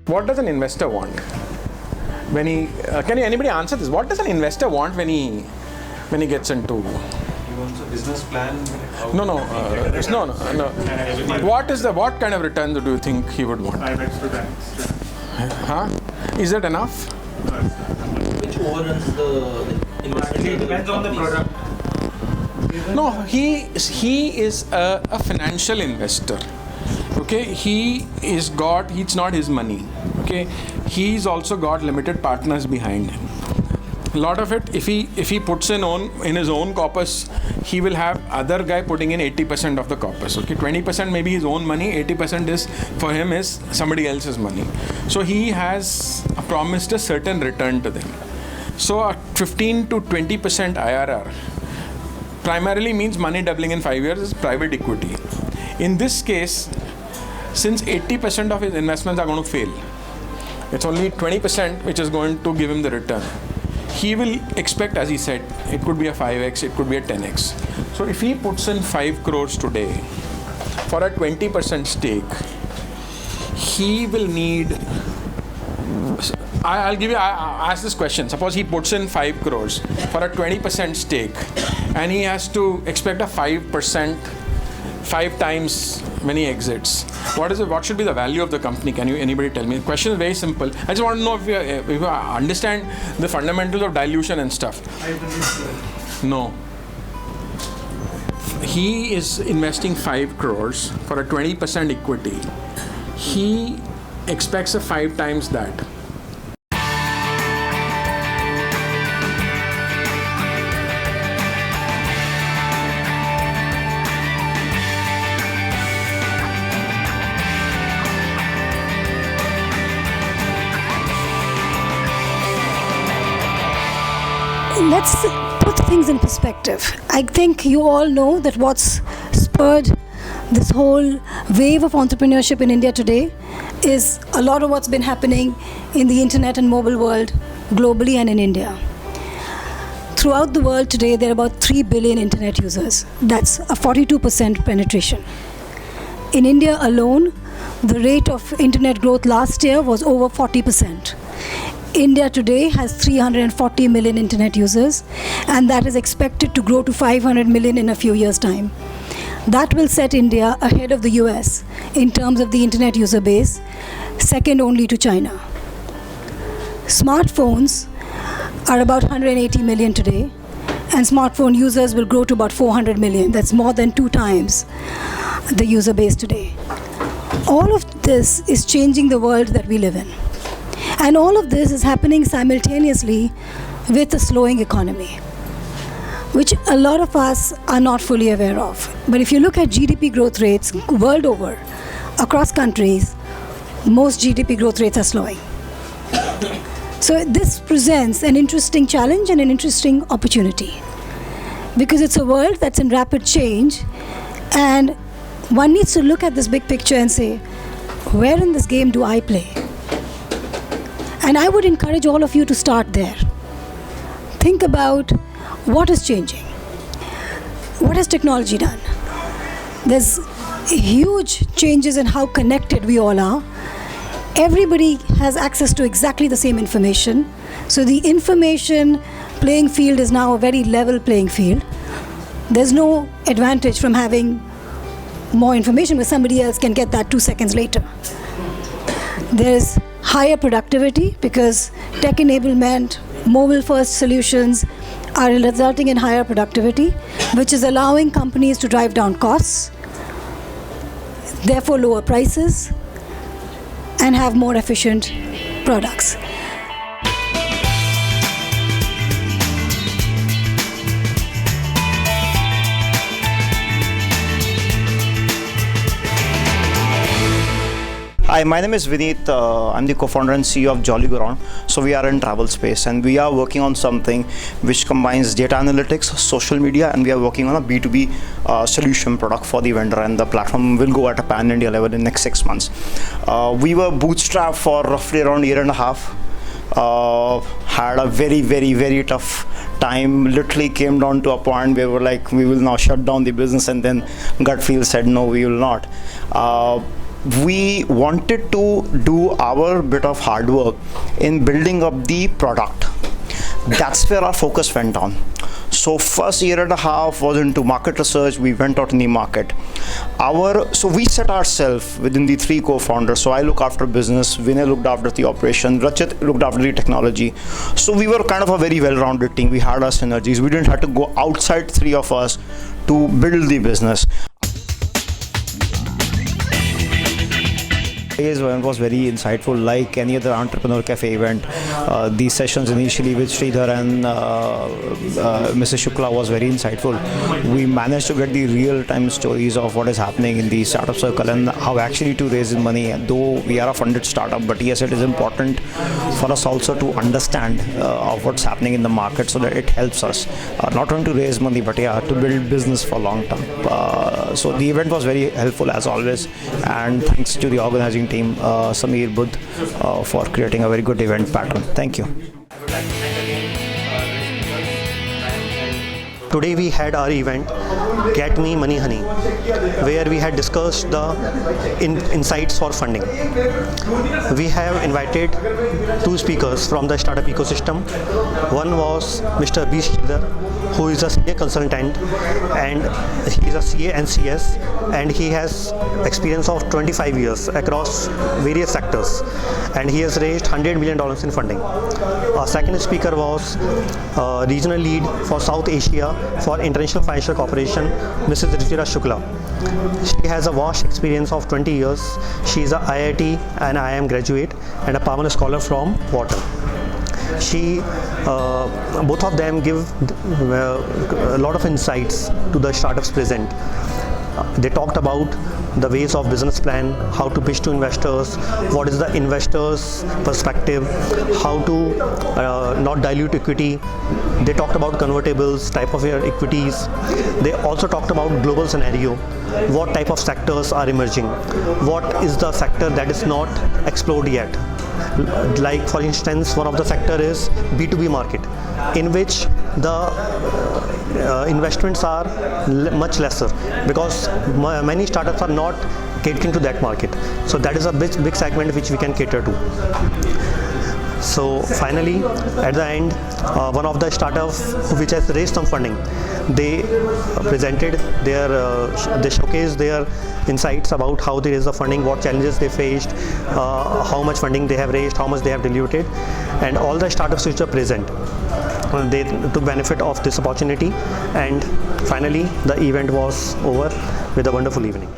what does an investor want when he? Can anybody answer this? What does an investor want when he gets into? He wants a business plan. No. What kind of return do you think he would want? 5x to 10x. Huh? Is that enough? Which overruns the investment? It depends on the product. No, he is a financial investor. Okay, it's not his money. Okay, he's also got limited partners behind him. A lot of it, if he puts in his own corpus, he will have other guy putting in 80% of the corpus. Okay, 20% maybe his own money, 80% is for him is somebody else's money. So he has promised a certain return to them. So a 15 to 20% IRR primarily means money doubling in 5 years is private equity. In this case, since 80% of his investments are going to fail, it's only 20% which is going to give him the return. He will expect, as he said, it could be a 5x, it could be a 10x. So if he puts in 5 crores today for a 20% stake, he will need, I'll ask this question. Suppose he puts in 5 crores for a 20% stake and he has to expect a 5%, 5 times when he exits. What should be the value of the company? Can anybody tell me? The question is very simple. I just want to know if you understand the fundamentals of dilution and stuff. No. He is investing 5 crores for a 20% equity. He expects a 5 times that. Let's put things in perspective. I think you all know that what's spurred this whole wave of entrepreneurship in India today is a lot of what's been happening in the internet and mobile world globally and in India. Throughout the world today, there are about 3 billion internet users. That's a 42% penetration. In India alone, the rate of internet growth last year was over 40%. India today has 340 million internet users, and that is expected to grow to 500 million in a few years' time. That will set India ahead of the US in terms of the internet user base, second only to China. Smartphones are about 180 million today, and smartphone users will grow to about 400 million. That's more than 2 times the user base today. All of this is changing the world that we live in. And all of this is happening simultaneously with a slowing economy, which a lot of us are not fully aware of. But if you look at GDP growth rates world over, across countries, most GDP growth rates are slowing. So this presents an interesting challenge and an interesting opportunity, because it's a world that's in rapid change, and one needs to look at this big picture and say, where in this game do I play? And I would encourage all of you to start there. Think about what is changing. What has technology done? There's huge changes in how connected we all are. Everybody has access to exactly the same information. So the information playing field is now a very level playing field. There's no advantage from having more information where somebody else can get that 2 seconds later. There's higher productivity because tech enablement, mobile first solutions are resulting in higher productivity, which is allowing companies to drive down costs, therefore lower prices, and have more efficient products. Hi, my name is Vineet. I'm the co-founder and CEO of Jolly Go Round. So we are in travel space and we are working on something which combines data analytics, social media, and we are working on a B2B solution product for the vendor, and the platform will go at a pan-India level in the next 6 months. We were bootstrapped for roughly around 1.5 years. Had a very tough time. Literally came down to a point where we were like, we will now shut down the business, and then gut feel said, no, we will not. we wanted to do our bit of hard work in building up the product. That's where our focus went on. So first year and a half was into market research. We went out in the market. So we set ourselves within the three co-founders. So I look after business, Vinay looked after the operation, Rachit looked after the technology. So we were kind of a very well-rounded team. We had our synergies. We didn't have to go outside three of us to build the business. Today's event was very insightful, like any other entrepreneur cafe event. These sessions initially with Sridhar and Mrs. Shukla was very insightful. We managed to get the real-time stories of what is happening in the startup circle and how actually to raise money. Though we are a funded startup, but yes, it is important for us also to understand of what's happening in the market so that it helps us not only to raise money but yeah, to build business for long term. So the event was very helpful as always, and thanks to the organizing team, Sameer Budh, for creating a very good event pattern. Thank you. Today we had our event, Get Me Money Honey, where we had discussed the insights for funding. We have invited two speakers from the startup ecosystem. One was Mr. B Sridhar, who is a senior consultant, and he is a CA and CS, and he has experience of 25 years across various sectors, and he has raised $100 million in funding. Our second speaker was regional lead for South Asia for International Financial Corporation, Mrs. Ruchira Shukla. She has a vast experience of 20 years. She is a IIT and IIM graduate and a permanent scholar from Wharton. Both of them give a lot of insights to the startups present. They talked about the ways of business plan, how to pitch to investors, what is the investor's perspective, how to not dilute equity. They talked about convertibles, type of equities. They also talked about global scenario, what type of sectors are emerging, what is the sector that is not explored yet. Like for instance, one of the sector is B2B market, in which the investments are much lesser because many startups are not catering to that market. So that is a big segment which we can cater to. So finally, at the end, one of the startups which has raised some funding, they presented they showcased their insights about how they raised the funding, what challenges they faced, how much funding they have raised, how much they have diluted, and all the startups which are present, they took benefit of this opportunity, and finally the event was over with a wonderful evening.